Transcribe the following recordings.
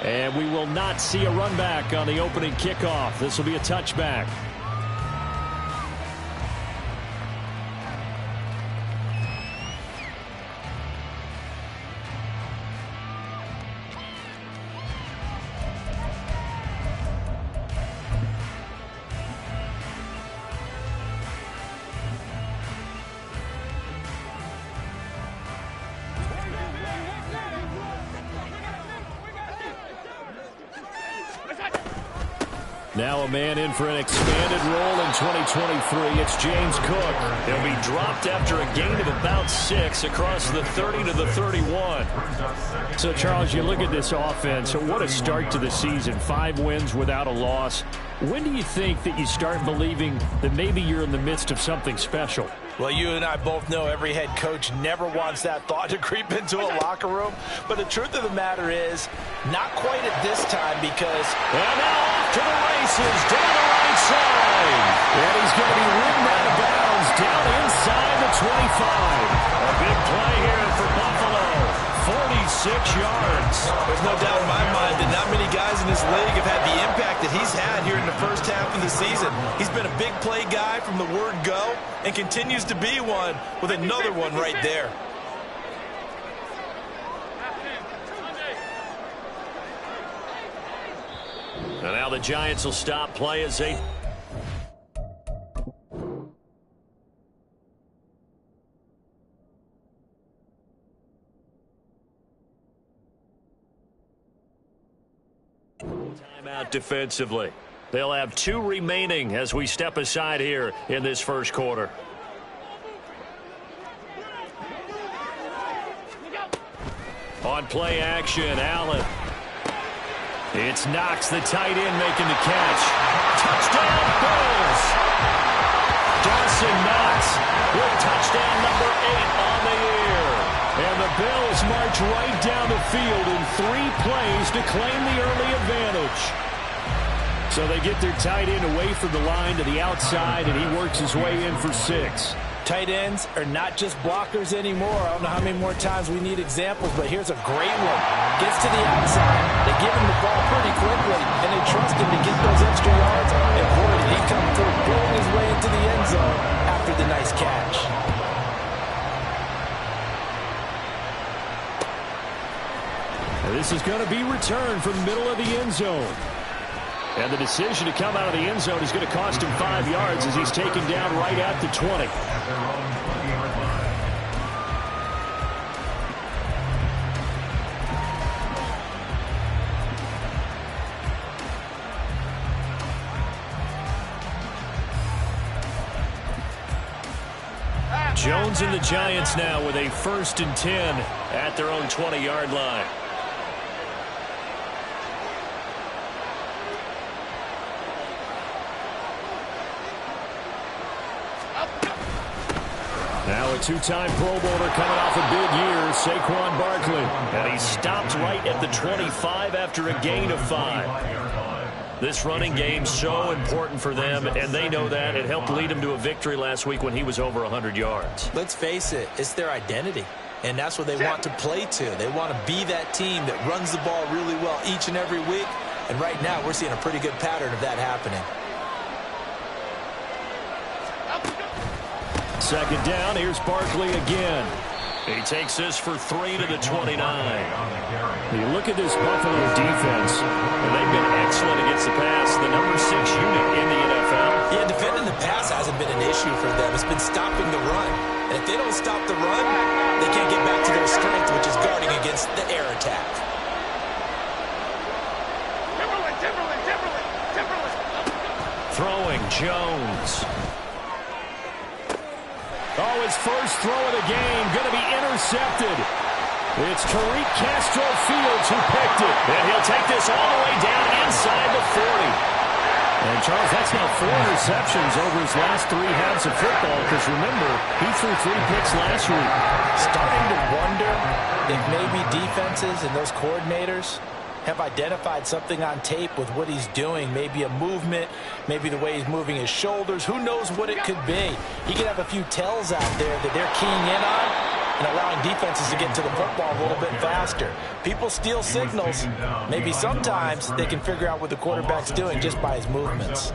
And we will not see a run back on the opening kickoff. This will be a touchback. Now a man in for an expanded role in 2023. It's James Cook. He'll be dropped after a gain of about 6 across the 30 to the 31. So, Charles, you look at this offense. So what a start to the season. 5 wins without a loss. When do you think that you start believing that maybe you're in the midst of something special? Well, you and I both know every head coach never wants that thought to creep into a locker room. But the truth of the matter is, not quite at this time because... And now off to the races, down the right side. And he's going to be ridden out of bounds, down inside the 25. A big play here for Buffalo. 46 yards. There's no doubt in my mind that not many guys in this league have had the impact that he's had here in the first half of the season. He's been a big play guy from the word go and continues to be one with another one right there. And now the Giants will stop play as they... Timeout defensively. They'll have 2 remaining as we step aside here in this first quarter. On play action, Allen. It's Knox, the tight end, making the catch. Touchdown, Bills! Dawson Knox with touchdown number 8 on the year. And the Bills march right down the field in 3 plays to claim the early advantage. So they get their tight end away from the line to the outside, and he works his way in for 6. Tight ends are not just blockers anymore. I don't know how many more times we need examples, but here's a great one. Gets to the outside. They give him the ball pretty quickly, and they trust him to get those extra yards. And boy, did he come through, blowing his way into the end zone after the nice catch. And this is going to be returned from the middle of the end zone. And the decision to come out of the end zone is going to cost him 5 yards as he's taken down right at the 20. Jones and the Giants now with a 1st and 10 at their own 20-yard line. Now a 2-time Pro Bowler coming off a big year, Saquon Barkley. And he stopped right at the 25 after a gain of 5. This running game so important for them, and they know that. It helped lead them to a victory last week when he was over 100 yards. Let's face it, it's their identity. And that's what they want to play to. They want to be that team that runs the ball really well each and every week. And right now, we're seeing a pretty good pattern of that happening. Second down, here's Barkley again. He takes this for 3 to the 29. You look at this Buffalo defense, and they've been excellent against the pass, the number 6 unit in the NFL. Yeah, defending the pass hasn't been an issue for them. It's been stopping the run. And if they don't stop the run, they can't get back to their strength, which is guarding against the air attack. Throwing, Jones. Oh, his first throw of the game going to be intercepted. It's Tariq Castro-Fields who picked it. And he'll take this all the way down inside the 40. And, Charles, that's now 4 interceptions over his last 3 halves of football. Because, remember, he threw 3 picks last week. Starting to wonder if maybe defenses and those coordinators have identified something on tape with what he's doing. Maybe a movement, maybe the way he's moving his shoulders. Who knows what it could be? He could have a few tells out there that they're keying in on, and allowing defenses to get to the football a little bit faster. People steal signals. Maybe sometimes they can figure out what the quarterback's doing just by his movements.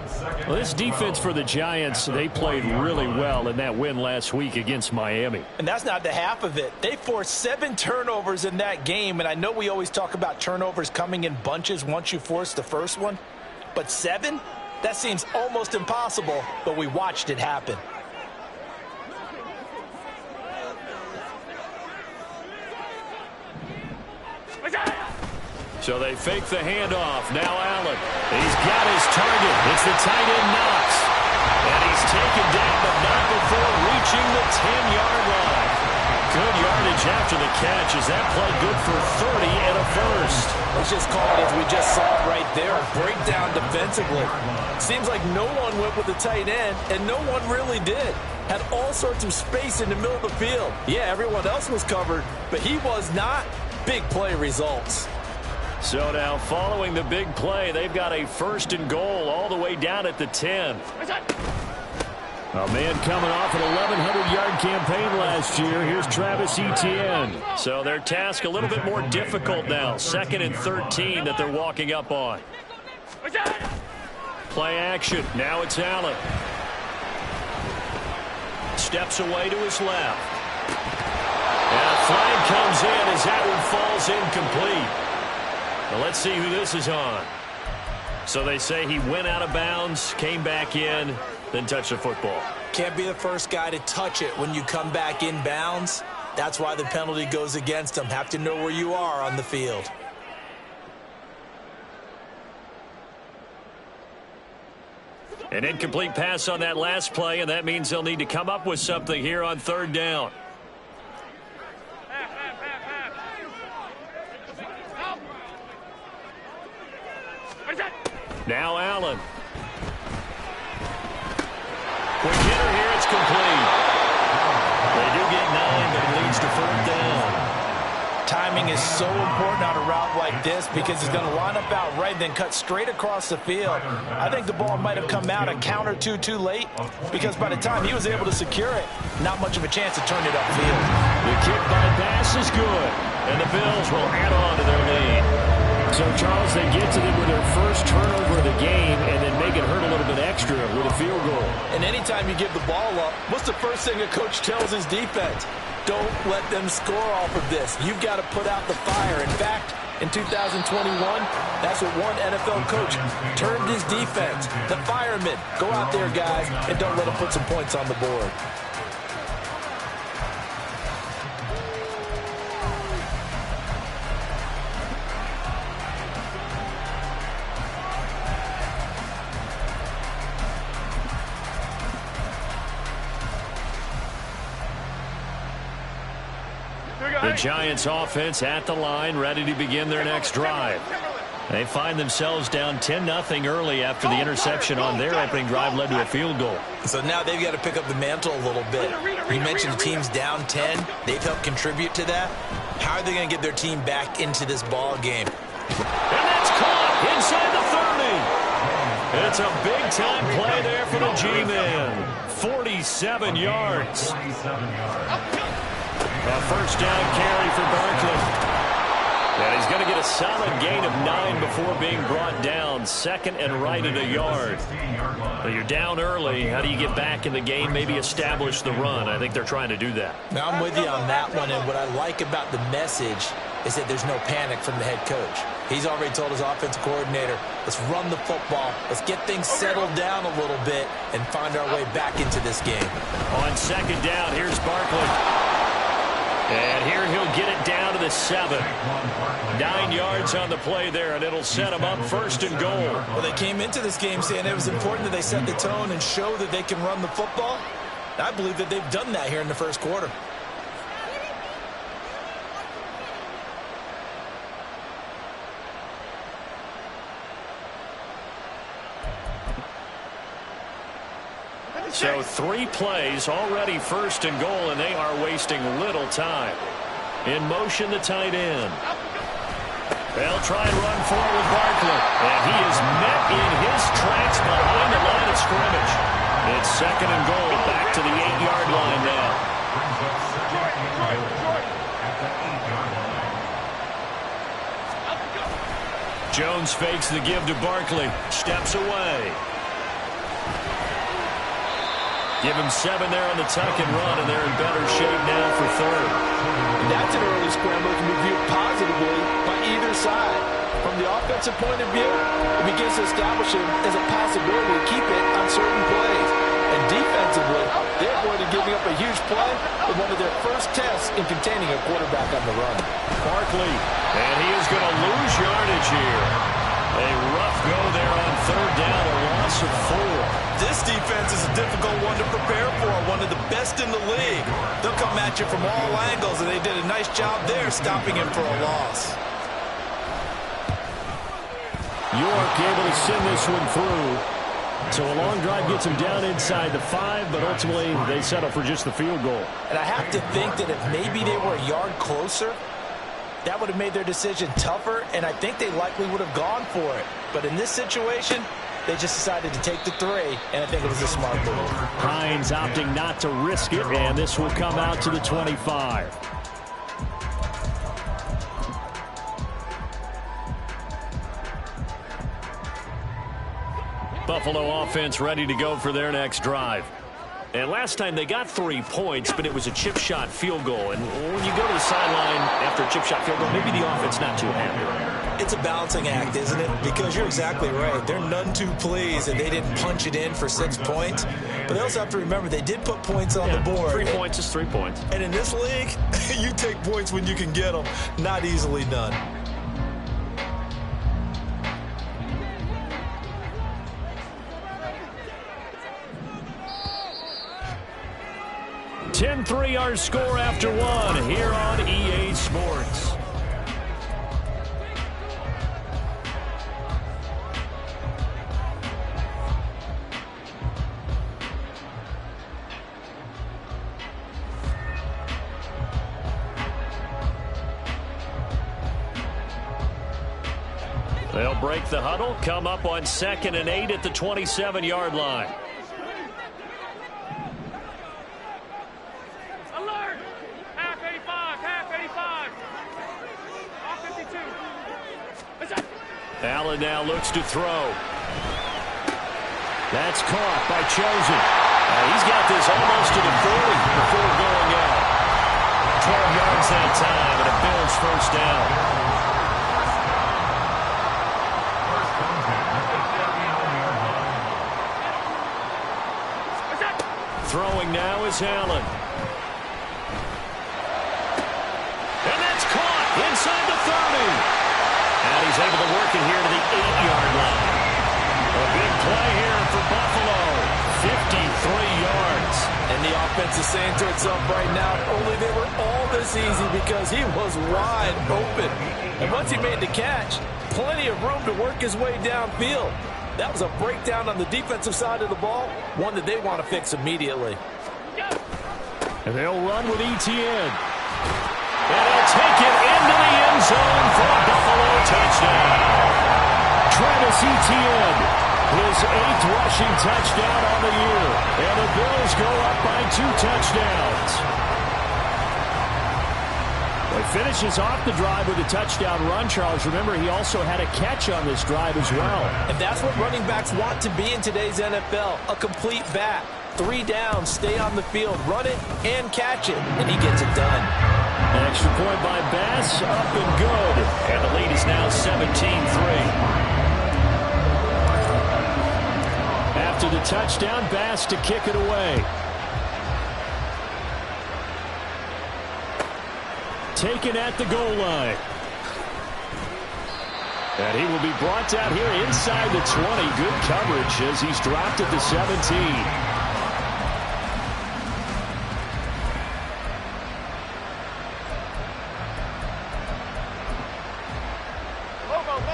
Well, this defense for the Giants, they played really well in that win last week against Miami. And that's not the half of it. They forced 7 turnovers in that game, and I know we always talk about turnovers coming in bunches once you force the first one, but 7? That seems almost impossible, but we watched it happen. So they fake the handoff. Now Allen. He's got his target. It's the tight end Knox. And he's taken down, but not before reaching the 10-yard line. Good yardage after the catch. Is that play good for 30 and a first? Let's just call it as we just saw it right there. A breakdown defensively. Seems like no one went with the tight end, and no one really did. Had all sorts of space in the middle of the field. Yeah, everyone else was covered, but he was not. Big play results. So now following the big play, they've got a 1st and goal all the way down at the 10. A man coming off an 1,100-yard campaign last year. Here's Travis Etienne. So their task a little bit more difficult now. 2nd and 13 that they're walking up on. Play action. Now it's Allen. Steps away to his left. And a flag comes in as that one falls incomplete. Well, let's see who this is on. So they say he went out of bounds, came back in, then touched the football. Can't be the first guy to touch it when you come back in bounds. That's why the penalty goes against him. Have to know where you are on the field. An incomplete pass on that last play, and that means they'll need to come up with something here on 3rd down. Now Allen. Quick hitter here, it's complete. They do get 9, but it leads to 4th down. Timing is so important on a route like this because he's going to line up out right, then cut straight across the field. I think the ball might have come out a count or two too late because by the time he was able to secure it, not much of a chance to turn it upfield. The kick by pass is good, and the Bills will add on to their lead. So, Charles, they get to them with their first turnover of the game and then make it hurt a little bit extra with a field goal. And anytime you give the ball up, what's the first thing a coach tells his defense? Don't let them score off of this. You've got to put out the fire. In fact, in 2021, that's what one NFL coach termed his defense. The firemen. Go out there, guys, and don't let them put some points on the board. The Giants offense at the line, ready to begin their next drive. They find themselves down 10-0 early after the interception on their opening drive led to a field goal. So now they've got to pick up the mantle a little bit. You mentioned the team's down 10. They've helped contribute to that. How are they going to get their team back into this ball game? And that's caught inside the 30. It's a big-time play there for the G-Man. 47 yards. A 1st down carry for Barkley. And he's going to get a solid gain of 9 before being brought down. 2nd and right at a yard. Well, you're down early. How do you get back in the game? Maybe establish the run. I think they're trying to do that. Now, I'm with you on that one. And what I like about the message is that there's no panic from the head coach. He's already told his offensive coordinator, let's run the football. Let's get things settled down a little bit and find our way back into this game. On 2nd down, here's Barkley. And here he'll get it down to the 7. 9 yards on the play there, and it'll set him up 1st and goal. Well, they came into this game saying it was important that they set the tone and show that they can run the football. I believe that they've done that here in the 1st quarter. So 3 plays, already 1st and goal, and they are wasting little time. In motion, the tight end. They'll try and run forward with Barkley. And he is met in his tracks behind the line of scrimmage. It's 2nd and goal, back to the 8-yard line now. Jones fakes the give to Barkley. Steps away. Give him 7 there on the tuck and run, and they're in better shape now for third. And that's an early scramble that can be viewed positively by either side. From the offensive point of view, it begins to establish him as a possibility to keep it on certain plays. And defensively, they avoided giving up a huge play with one of their first tests in containing a quarterback on the run. Barkley, and he is going to lose yardage here. A rough go there on third down, a loss of 4. This defense is a difficult one to prepare for, one of the best in the league. They'll come at you from all angles, and they did a nice job there stopping him for a loss. York able to send this one through. So a long drive gets him down inside the 5, but ultimately they settle for just the field goal. And I have to think that if maybe they were a yard closer, that would have made their decision tougher, and I think they likely would have gone for it. But in this situation, they just decided to take the 3, and I think it was a smart move. Hines opting not to risk it, and this will come out to the 25. Buffalo offense ready to go for their next drive. And last time they got 3 points, but it was a chip shot field goal. And when you go to the sideline after a chip shot field goal, maybe the offense not too happy. It's a balancing act, isn't it? Because you're exactly right. They're none too pleased, and they didn't punch it in for 6 points. But they also have to remember they did put points on the board. 3 points is 3 points. And in this league, you take points when you can get them, not easily done. 10-3 our score after 1 here on EA Sports. They'll break the huddle, come up on 2nd and 8 at the 27-yard line. Alert! Half 85, half 85. Off 52. Allen now looks to throw. That's caught by Chosen. He's got this almost to the 40 before going out. 12 yards that time, and a Bills first down. Throwing now is Allen. And that's caught inside the 30. And he's able to work it here to the 8-yard line. A big play here for Buffalo. 53 yards. And the offense is saying to itself right now, only they were all this easy because he was wide open. And once he made the catch, plenty of room to work his way downfield. That was a breakdown on the defensive side of the ball, one that they want to fix immediately. And they'll run with Etienne. And he'll take it into the end zone for a Buffalo touchdown. Travis Etienne, his 8th rushing touchdown on the year. And the Bills go up by 2 touchdowns. He finishes off the drive with a touchdown run, Charles. Remember, he also had a catch on this drive as well. And that's what running backs want to be in today's NFL, a complete back. 3 downs, stay on the field, run it, and catch it. And he gets it done. An extra point by Bass, up and good. And the lead is now 17-3. After the touchdown, Bass to kick it away. Taken at the goal line. And he will be brought down here inside the 20. Good coverage as he's dropped at the 17.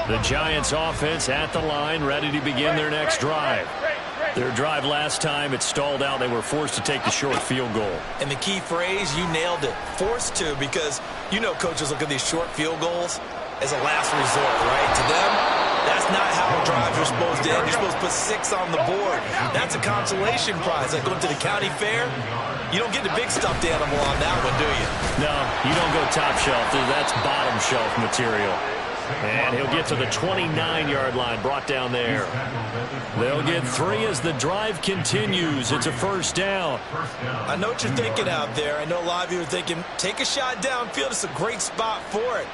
The Giants offense at the line, ready to begin their next drive. Their drive last time, it stalled out. They were forced to take the short field goal. And the key phrase, you nailed it. Forced to, because you know coaches look at these short field goals as a last resort, right? To them, that's not how drives are supposed to end. You're supposed to put 6 on the board. That's a consolation prize. Like going to the county fair, You don't get the big stuffed animal on that one, do you? No, you don't go top shelf. That's bottom shelf material. And he'll get to the 29-yard line, brought down there. They'll get 3 as the drive continues. It's a first down. I know what you're thinking out there. I know a lot of you are thinking, take a shot downfield. It's a great spot for it.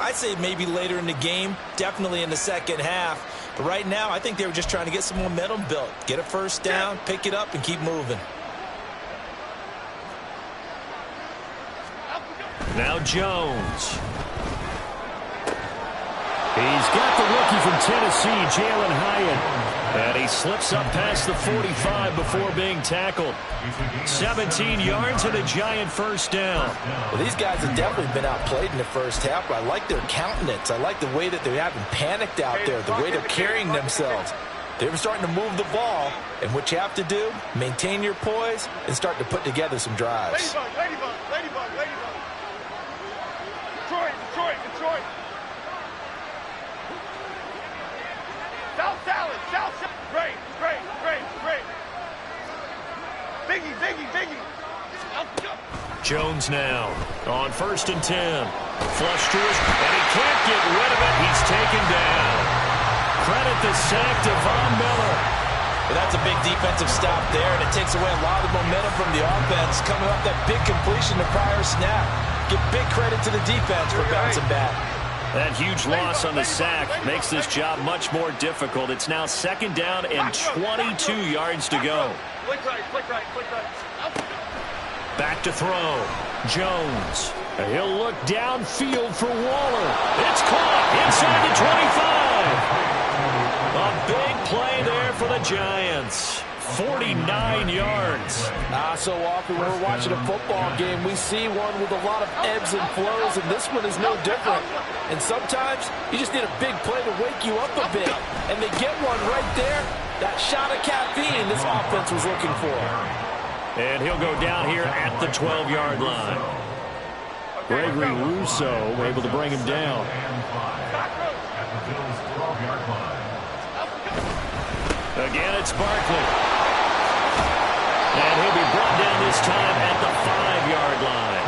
I'd say maybe later in the game, definitely in the second half. But right now, I think they were just trying to get some momentum built. Get a first down, pick it up, and keep moving. Now Jones. He's got the rookie from Tennessee, Jalen Hyatt. And he slips up past the 45 before being tackled. 17 yards and a giant first down. Well, these guys have definitely been outplayed in the first half, but I like their countenance. I like the way that they haven't panicked out there, the way they're carrying themselves. They're starting to move the ball, and what you have to do, maintain your poise and start to put together some drives. Ladybug. Detroit. South salad. Great. Biggie. Jones now on 1st and 10. Flush to his, and he can't get rid of it. He's taken down. Credit the sack to Von Miller. Well, that's a big defensive stop there, and it takes away a lot of momentum from the offense. Coming off that big completion the prior snap. Give big credit to the defense for bouncing back. That huge loss on the sack makes this job much more difficult. It's now 2nd down and 22 yards to go. Flick right. Back to throw. Jones. He'll look downfield for Waller. It's caught inside the 25. A big play there for the Giants. 49 yards. So often when we're watching a football game, we see one with a lot of ebbs and flows, and this one is no different. And sometimes you just need a big play to wake you up a bit, and they get one right there. That shot of caffeine this offense was looking for. And he'll go down here at the 12-yard line. Gregory Rousseau able to bring him down. Again, it's Barkley. And he'll be brought down this time at the 5-yard line.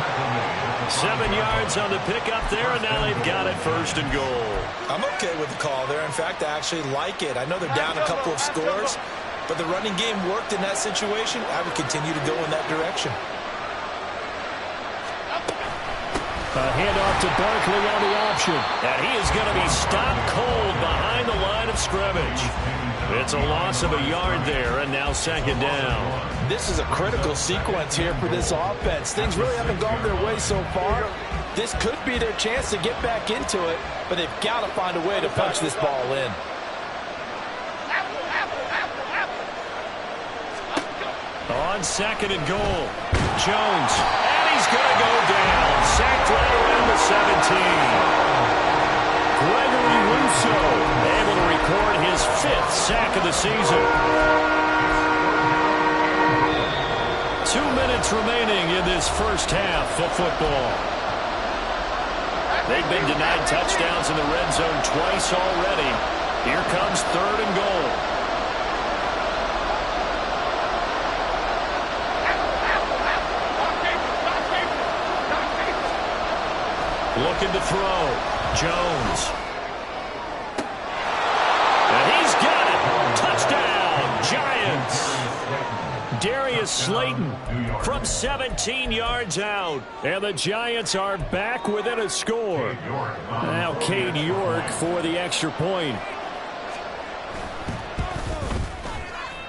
7 yards on the pickup there, and now they've got it 1st and goal. I'm okay with the call there. In fact, I actually like it. I know they're down a couple of scores, but the running game worked in that situation. I would continue to go in that direction. A handoff to Barkley on the option. And he is going to be stopped cold behind the line of scrimmage. It's a loss of a yard there, and now 2nd down. This is a critical sequence here for this offense. Things really haven't gone their way so far. This could be their chance to get back into it, but they've got to find a way to punch this ball in. On 2nd and goal, Jones, and he's going to go down. Sacked right around the 17. Gregory Rousseau able to record his 5th sack of the season. 2 minutes remaining in this first half of football. They've been denied touchdowns in the red zone twice already. Here comes 3rd and goal. Looking to throw. Jones. And he's got it. Touchdown, Giants. Darius Slayton from 17 yards out. And the Giants are back within a score. Now Cade York for the extra point.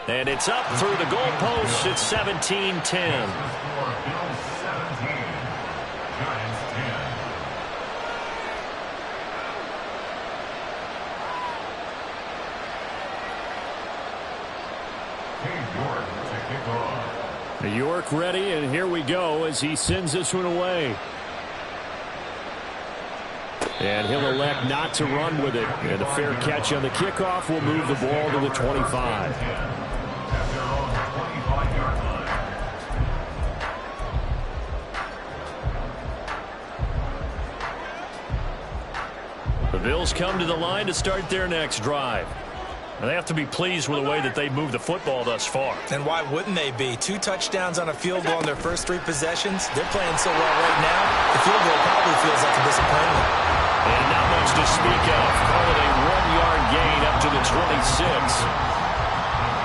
And it's up through the goalposts. It's 17-10. York ready, and here we go as he sends this one away. And he'll elect not to run with it. And a fair catch on the kickoff will move the ball to the 25. The Bills come to the line to start their next drive. And they have to be pleased with the way that they moved the football thus far. And why wouldn't they be? 2 touchdowns on a field goal in their first 3 possessions. They're playing so well right now, the field goal probably feels like a disappointment. And not much to speak of. Call it a 1-yard gain up to the 26.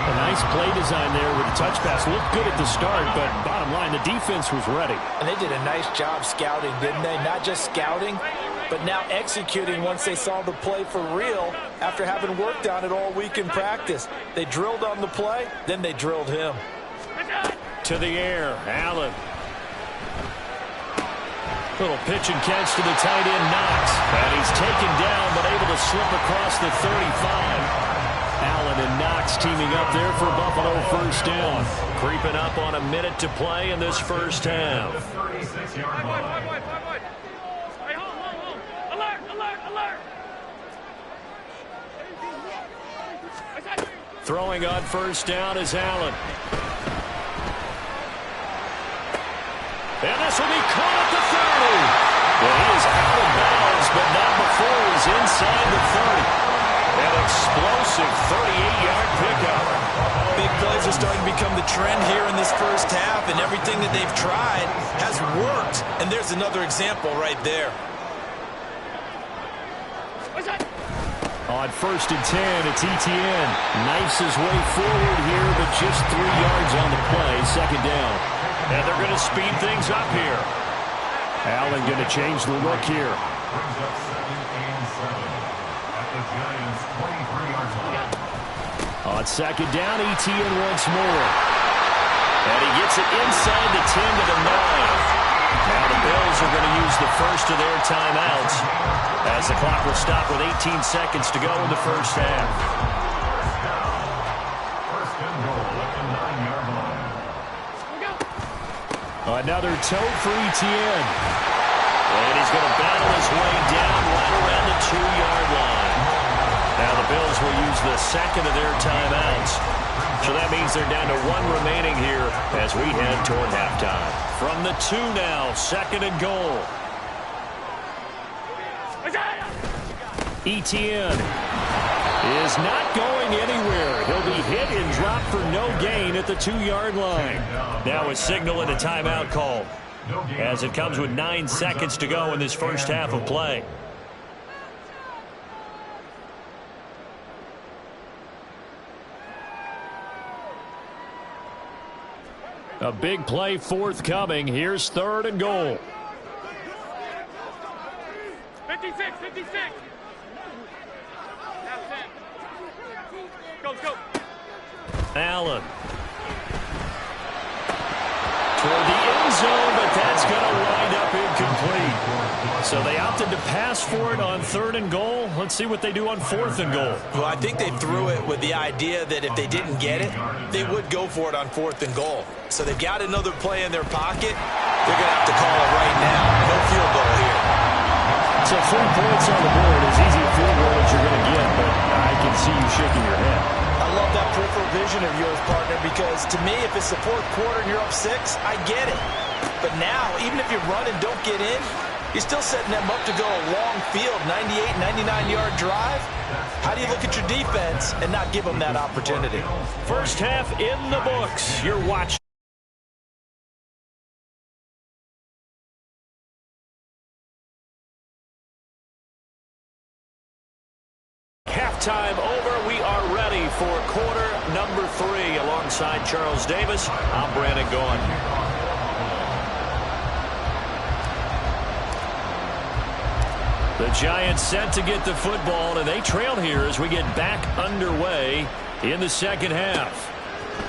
A nice play design there with the touch pass. Looked good at the start, but bottom line, the defense was ready. And they did a nice job scouting, didn't they? Not just scouting, but now executing once they saw the play for real after having worked on it all week in practice. They drilled on the play, then they drilled him. To the air, Allen. Little pitch and catch to the tight end, Knox. And he's taken down, but able to slip across the 35. Allen and Knox teaming up there for Buffalo first down. Creeping up on a minute to play in this first half. Throwing on first down is Allen. And this will be caught at the 30. Well, he is out of bounds, but not before he's inside the 30. An explosive 38-yard pickup. Big plays are starting to become the trend here in this first half, and everything that they've tried has worked. And there's another example right there. On first and 10, it's Etienne. Knifes his way forward here, but just 3 yards on the play. Second down. And they're going to speed things up here. Allen going to change the look here. On second down, Etienne once more. And he gets it inside the 10 to the 9. Now the Bills are going to use the first of their timeouts as the clock will stop with 18 seconds to go in the first half. Another toe for Etienne. And he's going to battle his way down right around the 2-yard line. Now the Bills will use the second of their timeouts. So that means they're down to 1 remaining here as we head toward halftime. From the 2 now, second and goal. Etienne is not going anywhere. He'll be hit and dropped for no gain at the 2-yard line. Now a signal and a timeout call as it comes with 9 seconds to go in this first half of play. A big play forthcoming. Here's third and goal. 56, 56. Go, go. Allen. Toward the end zone, but that's going to wind up incomplete. So they opted to pass for it on third and goal. Let's see what they do on fourth and goal. Well, I think they threw it with the idea that if they didn't get it, they would go for it on fourth and goal. So they've got another play in their pocket. They're going to have to call it right now. No field goal here. So 3 points on the board, as easy a field goal as you're going to get, but I can see you shaking your head. I love that peripheral vision of yours, partner, because to me, if it's the fourth quarter and you're up 6, I get it. But now, even if you run and don't get in, you're still setting them up to go a long field, 98, 99-yard drive. How do you look at your defense and not give them that opportunity? First half in the books. You're watching. Halftime over. We are ready for quarter number 3. Alongside Charles Davis, I'm Brandon Gaughan. The Giants set to get the football, and they trail here as we get back underway in the second half.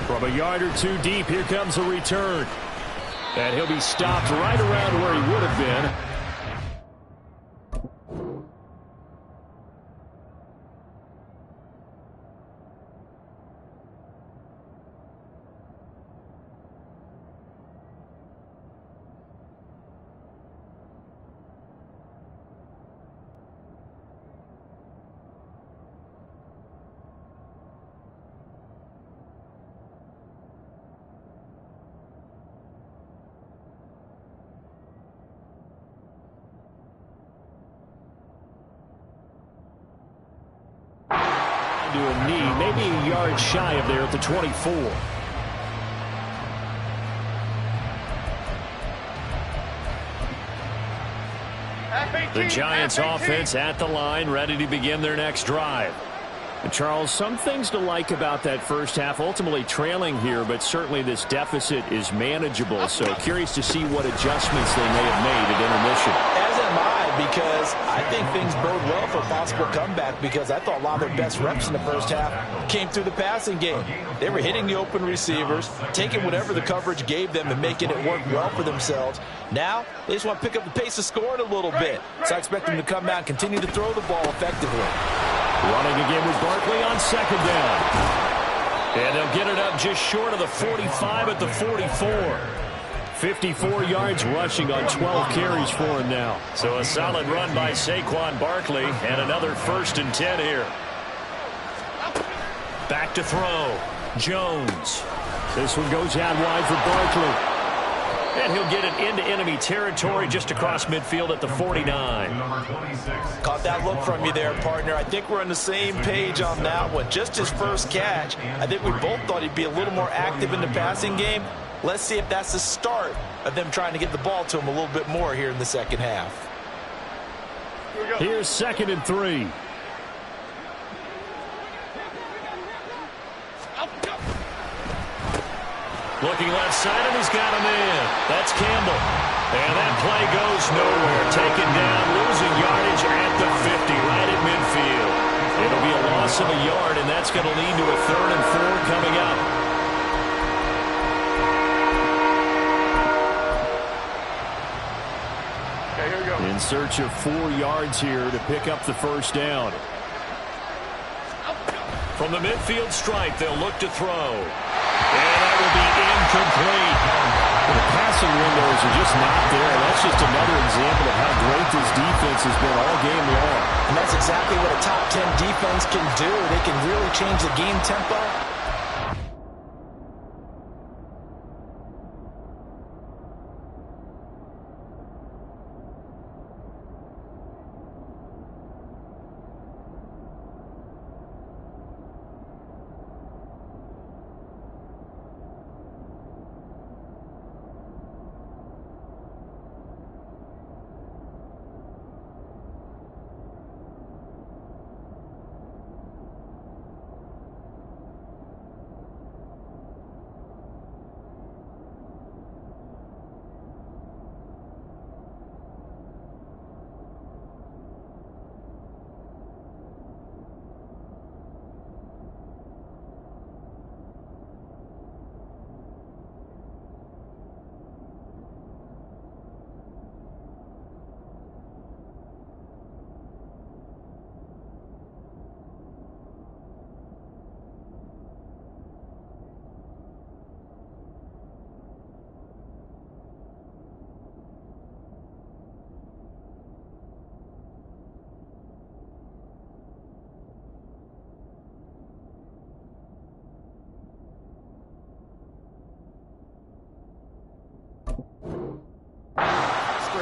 From a yard or 2 deep, here comes a return. And he'll be stopped right around where he would have been. to a knee, maybe a yard shy of there at the 24. The Giants offense at the line, ready to begin their next drive. And Charles, some things to like about that first half, ultimately trailing here, but certainly this deficit is manageable. So curious to see what adjustments they may have made at intermission. As am I, because I think things bode well for a possible comeback, because I thought a lot of their best reps in the first half came through the passing game. They were hitting the open receivers, taking whatever the coverage gave them and making it work well for themselves. Now, they just want to pick up the pace of scoring a little bit. So I expect them to come out and continue to throw the ball effectively. Running again with Barkley on second down. And they'll get it up just short of the 45 at the 44. 54 yards rushing on 12 carries for him now. So a solid run by Saquon Barkley, and another 1st and 10 here. Back to throw. Jones. This one goes out wide for Barkley. And he'll get it into enemy territory just across midfield at the 49. Caught that look from you there, partner. I think we're on the same page on that one. Just his first catch. I think we both thought he'd be a little more active in the passing game. Let's see if that's the start of them trying to get the ball to him a little bit more here in the second half. Here's 2nd and 3. Looking left side, and he's got him in. That's Campbell. And that play goes nowhere. Taken down, losing yardage at the 50, right at midfield. It'll be a loss of a yard, and that's going to lead to a 3rd and 4 coming up. Okay, here we go. In search of 4 yards here to pick up the first down. From the midfield stripe, they'll look to throw. And that will be incomplete. The passing windows are just not there. That's just another example of how great this defense has been all game long. And that's exactly what a top 10 defense can do. They can really change the game tempo.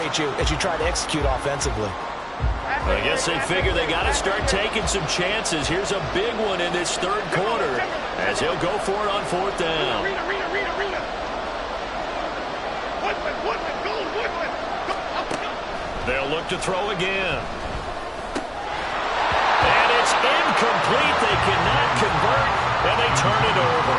As you try to execute offensively. I guess they figure they got to start taking some chances. Here's a big one in this 3rd quarter as he'll go for it on 4th down. They'll look to throw again. And it's incomplete. They cannot convert, and they turn it over.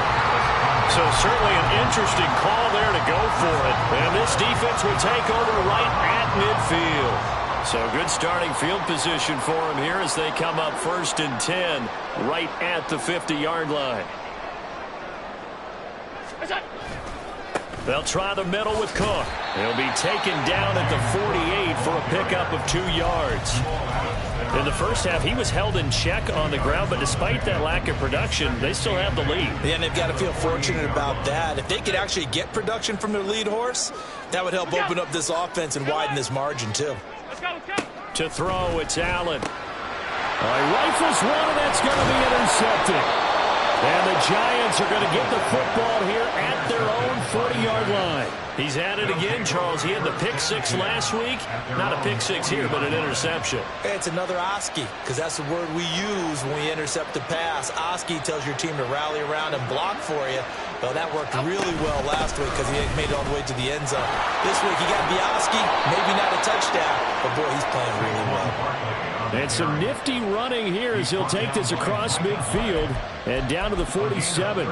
So certainly an interesting call there to go for it. And this defense will take over right at midfield. So good starting field position for them here as they come up 1st and 10 right at the 50-yard line. They'll try the middle with Cook. He'll be taken down at the 48 for a pickup of 2 yards. In the first half, he was held in check on the ground, but despite that lack of production, they still have the lead. Yeah, and they've got to feel fortunate about that. If they could actually get production from their lead horse, that would help open up this offense and widen this margin, too. Let's go, let's go. To throw, it's Allen. Rifles one, and that's going to be intercepted. And the Giants are going to get the football here at their own 40-yard line. He's at it again, Charles. He had the pick six last week. Not a pick six here, but an interception. It's another Oski, because that's the word we use when we intercept the pass. Oski tells your team to rally around and block for you. Well, that worked really well last week because he made it all the way to the end zone. This week he got the Oski, maybe not a touchdown, but boy, he's playing really well. And some nifty running here as he'll take this across midfield and down to the 47.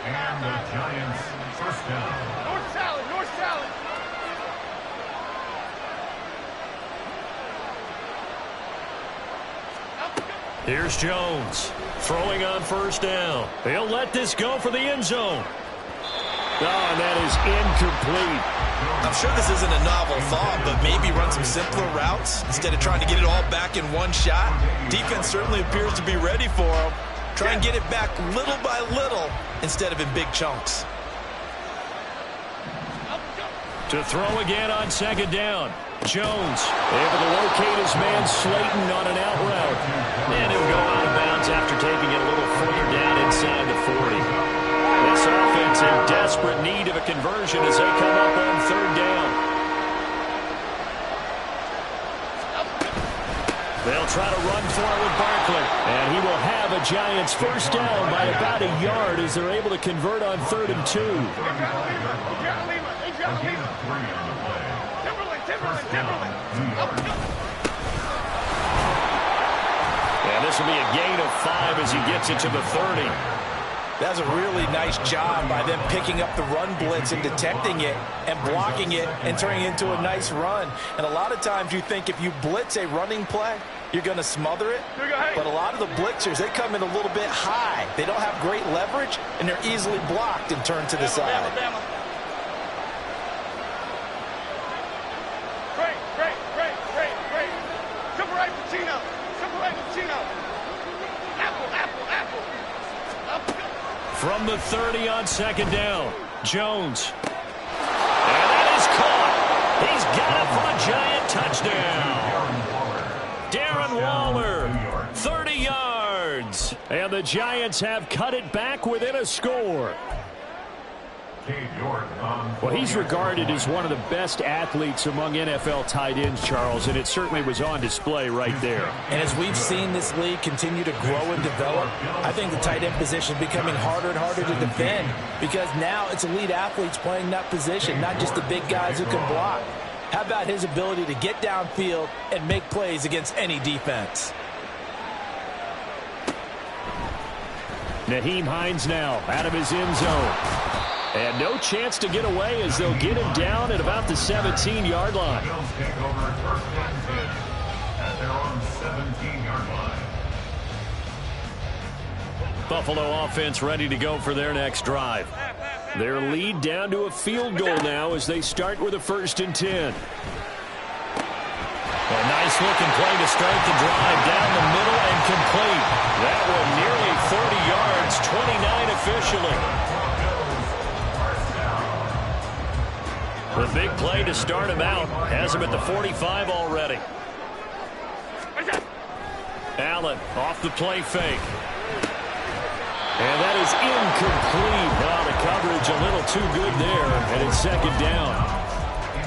And the Giants first down. North salad, north salad. Here's Jones throwing on first down. He'll let this go for the end zone. Oh, and that is incomplete. I'm sure this isn't a novel thought, but maybe run some simpler routes instead of trying to get it all back in one shot. Defense certainly appears to be ready for him. Try and get it back little by little instead of in big chunks. To throw again on second down. Jones able to locate his man Slayton on an out route. And he'll go out of bounds after taking it a little further down inside the 40. This offense in desperate need of a conversion as they come up on third down. They'll try to run for it with Barkley. And he will have a Giants first down by about a yard as they're able to convert on 3rd and 2. And this will be a gain of 5 as he gets it to the 30. That's a really nice job by them picking up the run blitz and detecting it and blocking it and turning it into a nice run. And a lot of times you think if you blitz a running play, you're going to smother it. But a lot of the blitzers, they come in a little bit high. They don't have great leverage, and they're easily blocked and turned to the side. From the 30 on second down, Jones. And that is caught. He's got it for a Giant touchdown. Darren Waller, 30 yards. And the Giants have cut it back within a score. Well, he's regarded as one of the best athletes among NFL tight ends, Charles, and it certainly was on display right there. And as we've seen this league continue to grow and develop, I think the tight end position is becoming harder and harder to defend because now it's elite athletes playing that position, not just the big guys who can block. How about his ability to get downfield and make plays against any defense? Nyheim Hines now out of his end zone. And no chance to get away as they'll get him down at about the 17-yard line. Buffalo offense ready to go for their next drive. Their lead down to a field goal now as they start with a 1st and 10. A nice looking play to start the drive down the middle and complete. That one nearly 30 yards, 29 officially. The big play to start him out has him at the 45 already. Allen off the play fake. And that is incomplete. Well, the coverage a little too good there, and it's second down.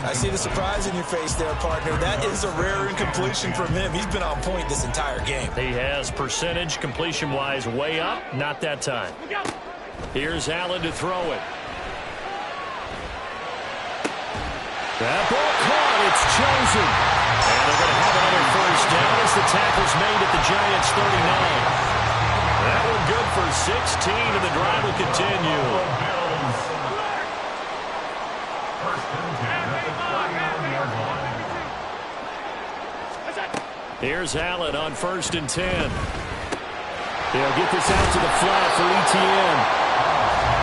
I see the surprise in your face there, partner. That is a rare incompletion from him. He's been on point this entire game. He has percentage completion-wise way up. Not that time. Here's Allen to throw it. That ball caught. It's chosen. And they're going to have another first down as the tackle's made at the Giants' 39. That one good for 16, and the drive will continue. Here's Allen on 1st and 10. They'll get this out to the flat for Etienne.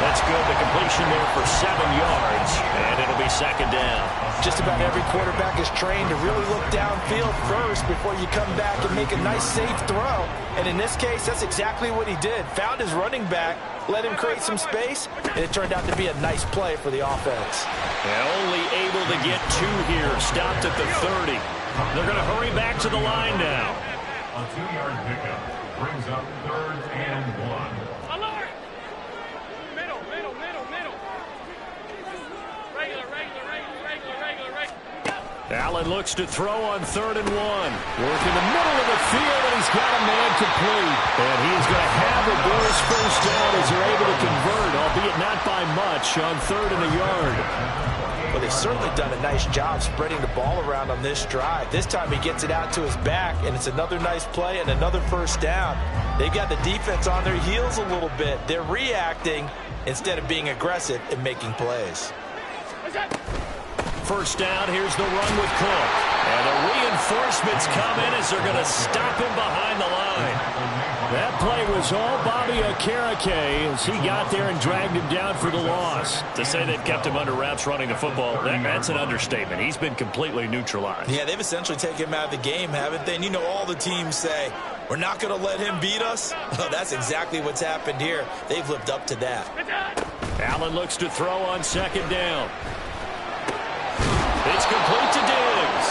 That's good. The completion there for 7 yards, and it'll be second down. Just about every quarterback is trained to really look downfield first before you come back and make a nice, safe throw. And in this case, that's exactly what he did. Found his running back, let him create some space, and it turned out to be a nice play for the offense. And only able to get 2 here. Stopped at the 30. They're going to hurry back to the line now. A 2-yard pickup brings up 3rd and 1. Alert! Middle. Allen looks to throw on 3rd and 1. Work in the middle of the field, and he's got a man complete. And he's going to have a Bears first down as they're able to convert, albeit not by much, on 3rd and a yard. Well, they've certainly done a nice job spreading the ball around on this drive. This time he gets it out to his back, and it's another nice play and another first down. They've got the defense on their heels a little bit. They're reacting instead of being aggressive and making plays. First down, here's the run with Cook. And the reinforcements come in as they're going to stop him behind the line. That play was all Bobby Okereke as he got there and dragged him down for the loss. To say they've kept him under wraps running the football, that's an understatement. He's been completely neutralized. Yeah, they've essentially taken him out of the game, haven't they? And you know all the teams say, we're not going to let him beat us. Well, that's exactly what's happened here. They've lived up to that. Allen looks to throw on 2nd down. It's complete to Diggs.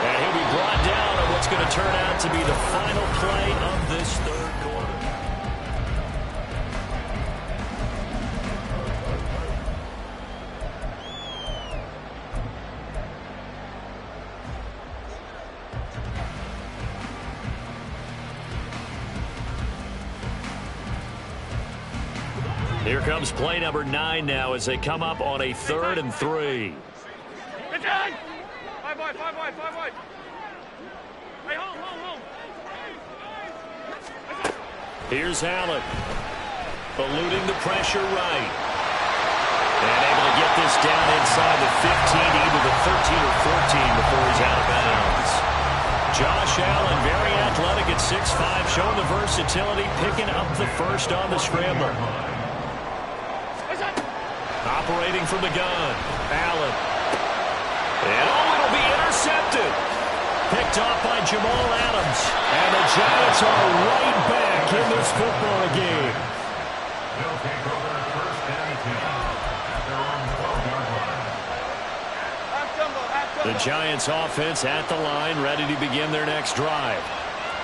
And he'll be brought down on what's going to turn out to be the final play of this 3rd quarter. Here comes play number 9 now as they come up on a 3rd and 3. Five wide. Hey, hold. Here's Allen. Eluding the pressure right. And able to get this down inside the 15, either the 13 or 14 before he's out of bounds. Josh Allen, very athletic at 6'5", showing the versatility, picking up the first on the scramble. Operating from the gun, Allen. And it'll be intercepted. Picked off by Jamal Adams. And the Giants are right back in this football game. They'll take over 1st and 10 at their own 12-yard line. The Giants offense at the line, ready to begin their next drive.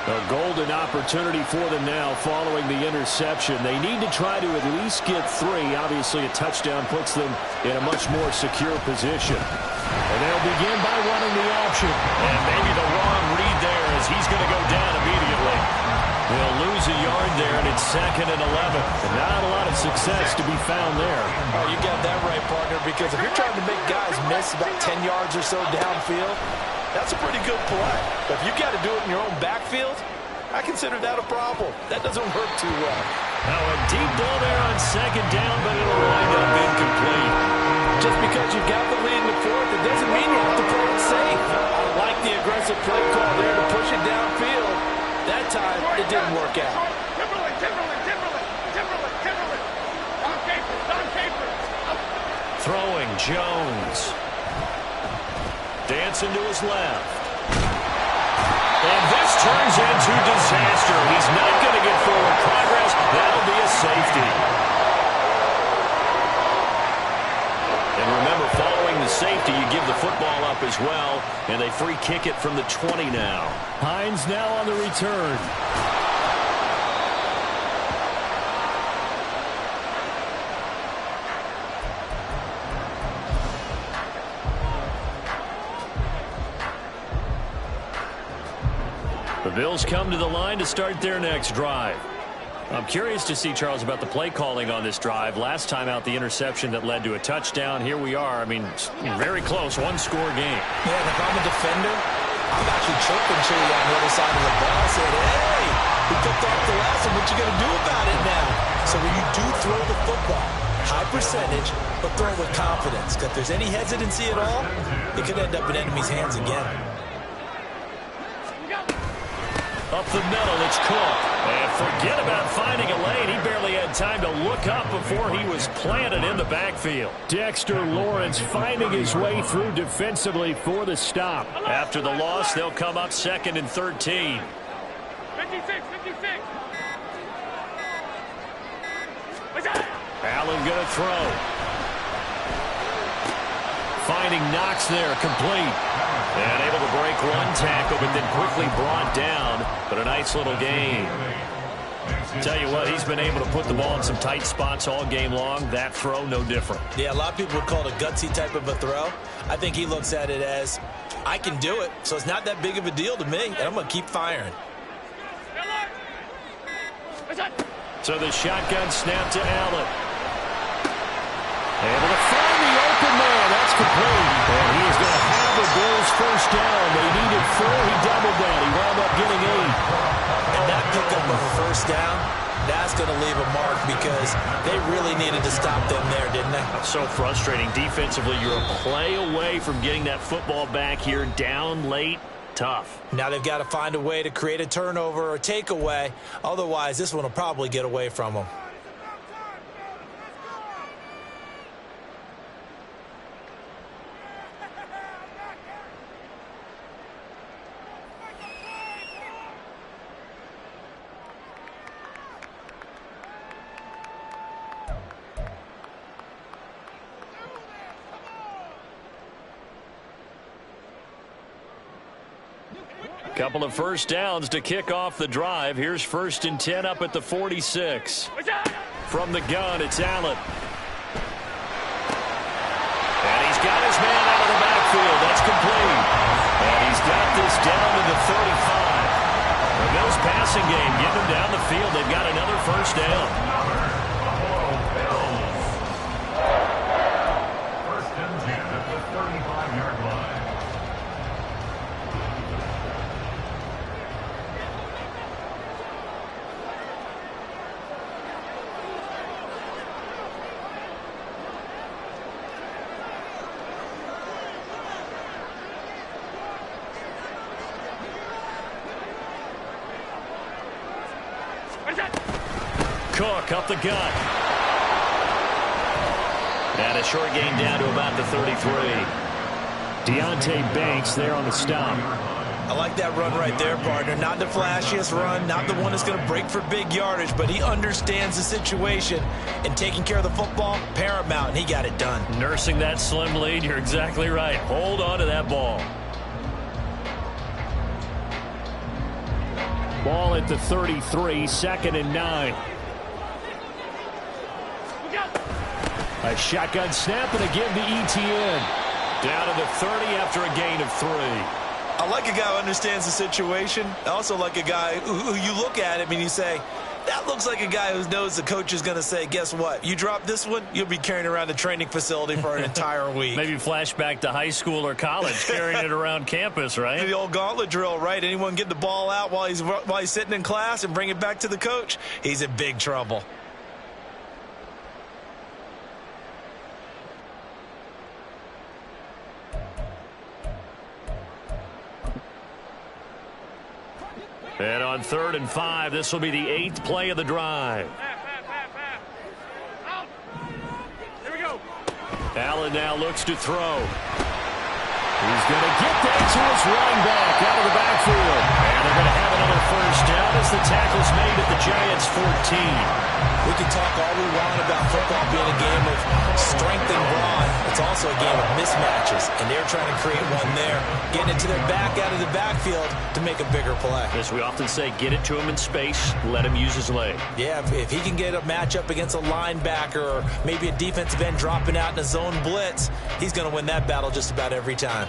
A golden opportunity for them now following the interception. They need to try to at least get 3. Obviously, a touchdown puts them in a much more secure position. And they'll begin by running the option. And maybe the wrong read there as he's going to go down immediately. They'll lose a yard there, and it's 2nd and 11. And not a lot of success to be found there. Oh, you got that right, partner, because if you're trying to make guys miss about 10 yards or so downfield, that's a pretty good play. But if you got to do it in your own backfield, I consider that a problem. That doesn't work too well. Now a deep ball there on 2nd down, but it'll wind up incomplete. Just because you got the lead in the 4th, it doesn't mean you have to play it safe. I like the aggressive play call there to push it downfield. That time, it didn't work out. Timberland. Don Capers. Throwing Jones. Dancing to his left. And this turns into disaster. He's not going to get forward progress. That'll be a safety. And remember, following the safety, you give the football up as well. And they free kick it from the 20 now. Hines now on the return. The Bills come to the line to start their next drive. I'm curious to see, Charles, about the play calling on this drive. Last time out, the interception that led to a touchdown. Here we are. I mean, very close, one-score game. Yeah, and if I'm a defender, I'm actually chirping Chili on the other side of the ball. I said, hey, he picked off the last one. What you going to do about it now? So when you do throw the football, high percentage, but throw it with confidence. Because if there's any hesitancy at all, it could end up in enemy's hands again. Up the middle, it's Cook. And forget about finding a lane. He barely had time to look up before he was planted in the backfield. Dexter Lawrence finding his way through defensively for the stop. After the loss, they'll come up 2nd and 13. 56. Allen going to throw. Finding Knox there, complete. And able to break one tackle, but then quickly brought down. But a nice little gain. Tell you what, he's been able to put the ball in some tight spots all game long. That throw, no different. Yeah, a lot of people would call it a gutsy type of a throw. I think he looks at it as, I can do it, so it's not that big of a deal to me, and I'm going to keep firing. So the shotgun snap to Allen. Able to find the open man. That's complete. And he is going to have the Bills first down. They needed 4. He doubled that. He wound up getting 8. And that pickup of a first down, that's going to leave a mark because they really needed to stop them there, didn't they? So frustrating. Defensively, you're a play away from getting that football back here. Down late. Tough. Now they've got to find a way to create a turnover or takeaway. Otherwise, this one will probably get away from them. Couple of first downs to kick off the drive. Here's 1st and 10 up at the 46. From the gun, it's Allen. And he's got his man out of the backfield. That's complete. And he's got this down to the 35. The Bills passing game getting him down the field. They've got another first down. First and 10 at the 35-yard line. Cook up the gut. And a short gain down to about the 33. Deontay Banks there on the stop. I like that run right there, partner. Not the flashiest run, not the one that's going to break for big yardage, but he understands the situation, and taking care of the football, paramount, and he got it done. Nursing that slim lead, you're exactly right. Hold on to that ball. Ball at the 33, 2nd and 9. A shotgun snap and again to ETN. Down to the 30 after a gain of 3. I like a guy who understands the situation. I also like a guy who you look at him and you say, that looks like a guy who knows the coach is going to say, guess what? You drop this one, you'll be carrying around the training facility for an entire week. Maybe flashback to high school or college, carrying it around campus, right? The old gauntlet drill, right? Anyone get the ball out while he's sitting in class and bring it back to the coach? He's in big trouble. And on 3rd and 5, this will be the 8th play of the drive. Here we go. Allen now looks to throw. He's going to get that to his running back out of the backfield. And they're going to have another first down as the tackle's made at the Giants' 14. We can talk all we want about football being a game of strength and brawn. It's also a game of mismatches, and they're trying to create one there, getting it to their back out of the backfield to make a bigger play. As we often say, get it to him in space, let him use his leg. Yeah, if he can get a matchup against a linebacker or maybe a defensive end dropping out in a zone blitz, he's going to win that battle just about every time.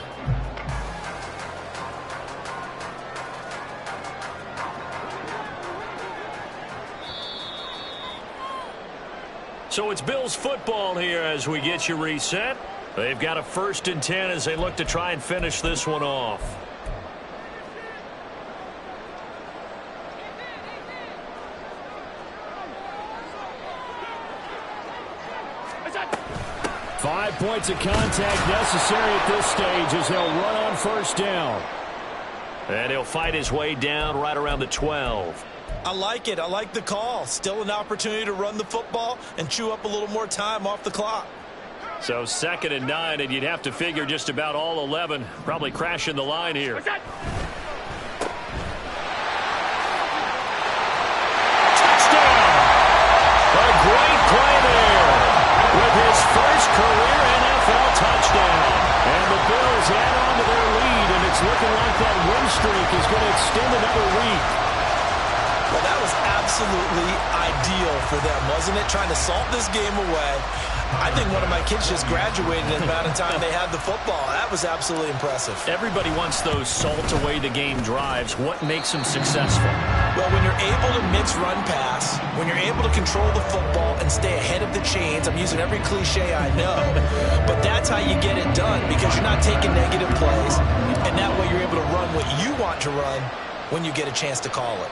So it's Bills football here as we get you reset. They've got a 1st and 10 as they look to try and finish this one off. Five points of contact necessary at this stage as he'll run on first down. And he'll fight his way down right around the 12. I like it. I like the call. Still an opportunity to run the football and chew up a little more time off the clock. So 2nd and 9, and you'd have to figure just about all 11 probably crashing the line here. Touchdown! A great play there with his first career NFL touchdown. And the Bills add on to their lead, and it's looking like that win streak is going to extend another week. Well, that was absolutely ideal for them, wasn't it? Trying to salt this game away. I think one of my kids just graduated in the amount of time they had the football. That was absolutely impressive. Everybody wants those salt-away-the-game drives. What makes them successful? Well, when you're able to mix run-pass, when you're able to control the football and stay ahead of the chains, I'm using every cliche I know, but that's how you get it done because you're not taking negative plays, and that way you're able to run what you want to run when you get a chance to call it.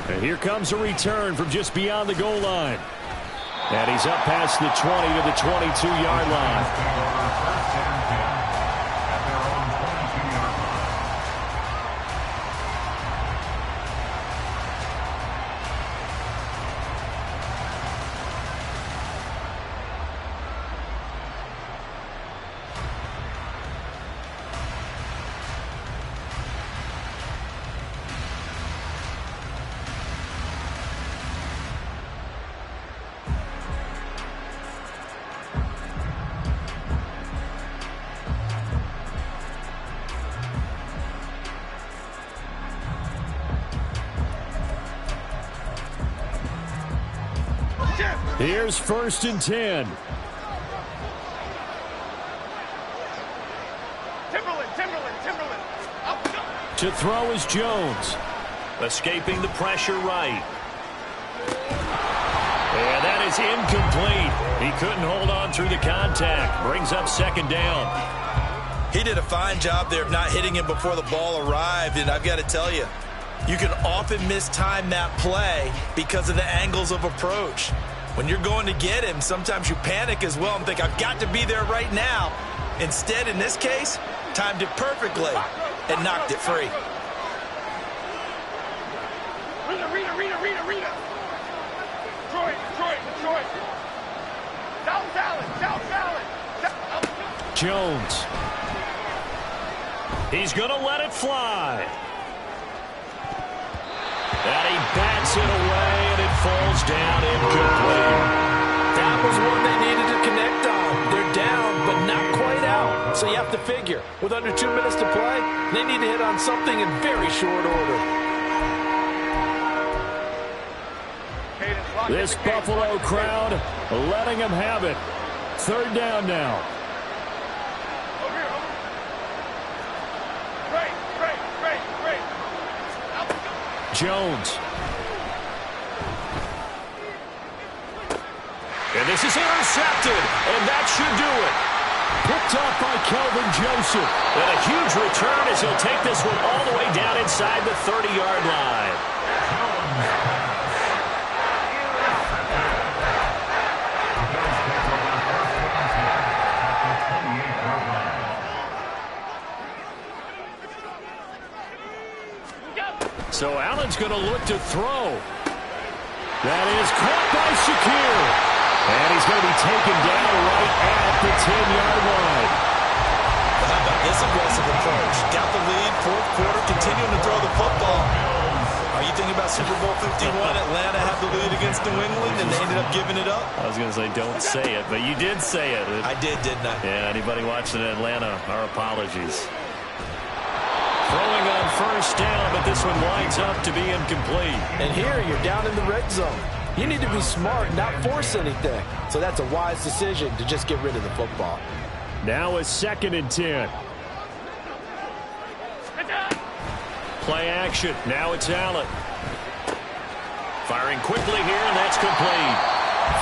And here comes a return from just beyond the goal line. And he's up past the 20 to the 22-yard line. Here's 1st and 10. Timberland. To throw is Jones. Escaping the pressure right. And that is incomplete. He couldn't hold on through the contact. Brings up 2nd down. He did a fine job there of not hitting him before the ball arrived, and I've got to tell you, you can often mistime that play because of the angles of approach. When you're going to get him, sometimes you panic as well and think, I've got to be there right now. Instead, in this case, timed it perfectly and knocked it free. Rita. Detroit. South salad. Jones. He's going to let it fly. And he bats it away, and it falls down incomplete. That was one they needed to connect on. They're down, but not quite out. So you have to figure, with under 2 minutes to play, they need to hit on something in very short order. This Buffalo crowd letting them have it. 3rd down now. Jones. And this is intercepted, and that should do it. Picked up by Kelvin Joseph. And a huge return as he'll take this one all the way down inside the 30-yard line. So Allen's going to look to throw. That is caught by Shakir. And he's going to be taken down right at the 10-yard line. How about this aggressive approach? Got the lead, 4th quarter, continuing to throw the football. Are you thinking about Super Bowl 51? Atlanta had the lead against New England, and they ended up giving it up? I was going to say don't say it, but you did say it. I did, didn't I? Yeah, anybody watching Atlanta, our apologies. Throwing on 1st down, but this one winds up to be incomplete. And here you're down in the red zone. You need to be smart, not force anything. So that's a wise decision to just get rid of the football. Now a 2nd and 10. Play action. Now it's Allen. Firing quickly here, and that's complete.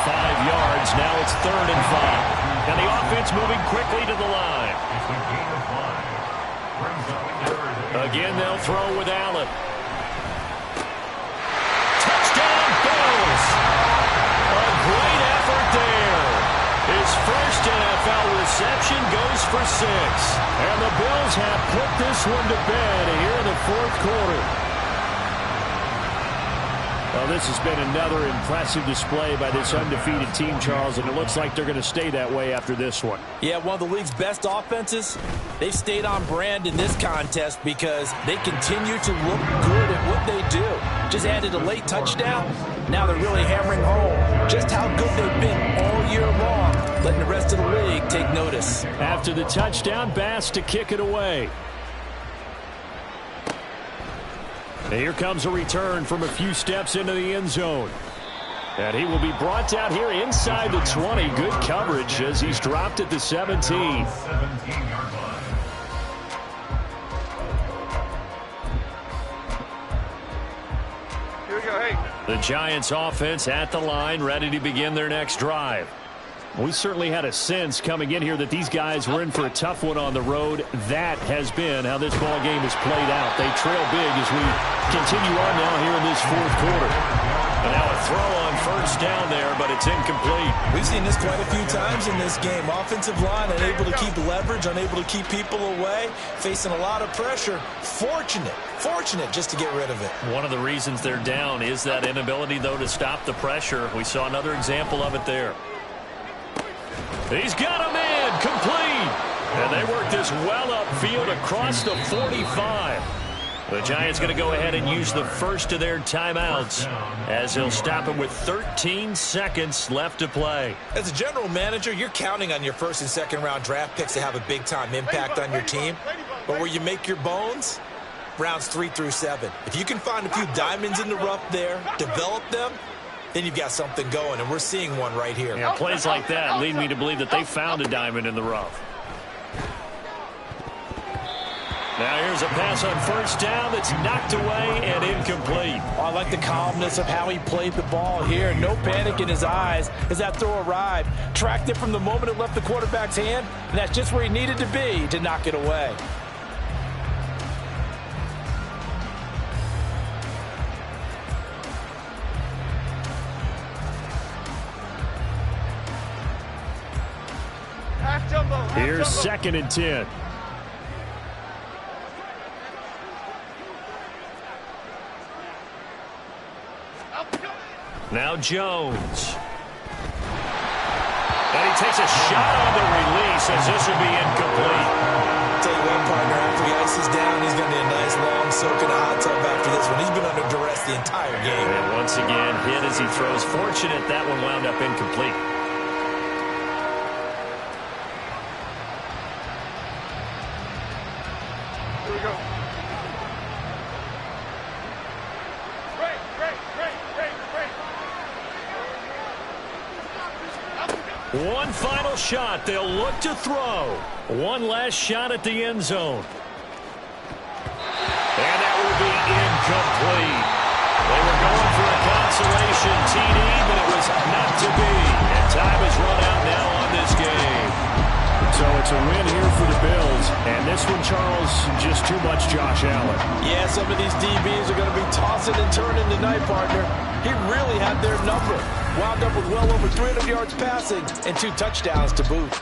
5 yards. Now it's 3rd and 5. And the offense moving quickly to the line. Again, they'll throw with Allen. Touchdown, Bills! A great effort there. His first NFL reception goes for 6. And the Bills have put this one to bed here in the 4th quarter. Well, this has been another impressive display by this undefeated team, Charles, and it looks like they're going to stay that way after this one. Yeah, one of the league's best offenses. They've stayed on brand in this contest because they continue to look good at what they do. Just added a late touchdown. Now they're really hammering home just how good they've been all year long, letting the rest of the league take notice. After the touchdown, Bass to kick it away. And here comes a return from a few steps into the end zone. And he will be brought down here inside the 20. Good coverage as he's dropped at the 17. The Giants offense at the line, ready to begin their next drive. We certainly had a sense coming in here that these guys were in for a tough one on the road. That has been how this ball game has played out. They trail big as we continue on now here in this fourth quarter. And now a throw on first down there, but it's incomplete. We've seen this quite a few times in this game. Offensive line unable to keep leverage, unable to keep people away, facing a lot of pressure. Fortunate just to get rid of it. One of the reasons they're down is that inability, though, to stop the pressure. We saw another example of it there. He's got him in, complete. And they work this well upfield across the 45. The Giants going to go ahead and use the first of their timeouts as he'll stop him with 13 seconds left to play. As a general manager, you're counting on your first and second round draft picks to have a big-time impact on your team. But where you make your bones, rounds 3 through 7. If you can find a few diamonds in the rough there, develop them, then you've got something going, and we're seeing one right here. Yeah, plays like that lead me to believe that they found a diamond in the rough. Now here's a pass on first down that's knocked away and incomplete. Oh, I like the calmness of how he played the ball here. No panic in his eyes as that throw arrived. Tracked it from the moment it left the quarterback's hand, and that's just where he needed to be to knock it away. Here's second and 10. Now Jones. And he takes a shot on the release as this will be incomplete. Tell you what, partner, after he ices down, he's going to need a nice long soak in a hot tub after this one. He's been under duress the entire game. And once again, hit as he throws. Fortunate that one wound up incomplete. Here we go. One final shot. They'll look to throw. One last shot at the end zone. And that will be incomplete. They were going for a consolation TD, but it was not to be. And time has run out now on this game. So it's a win here for the Bills. And this one, Charles, just too much Josh Allen. Yeah, some of these DBs are going to be tossing and turning tonight, partner. He really had their number. Wound up with well over 300 yards passing and 2 touchdowns to boot.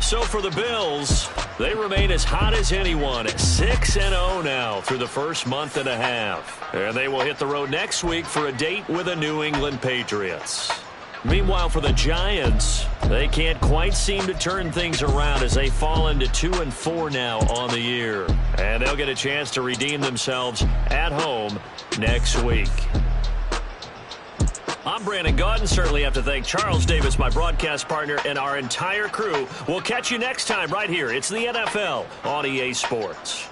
So for the Bills, they remain as hot as anyone at 6-0 now through the first month and a half. And they will hit the road next week for a date with the New England Patriots. Meanwhile, for the Giants, they can't quite seem to turn things around as they fall into 2-4 now on the year. And they'll get a chance to redeem themselves at home next week. I'm Brandon Gaudin. Certainly have to thank Charles Davis, my broadcast partner, and our entire crew. We'll catch you next time right here. It's the NFL on EA Sports.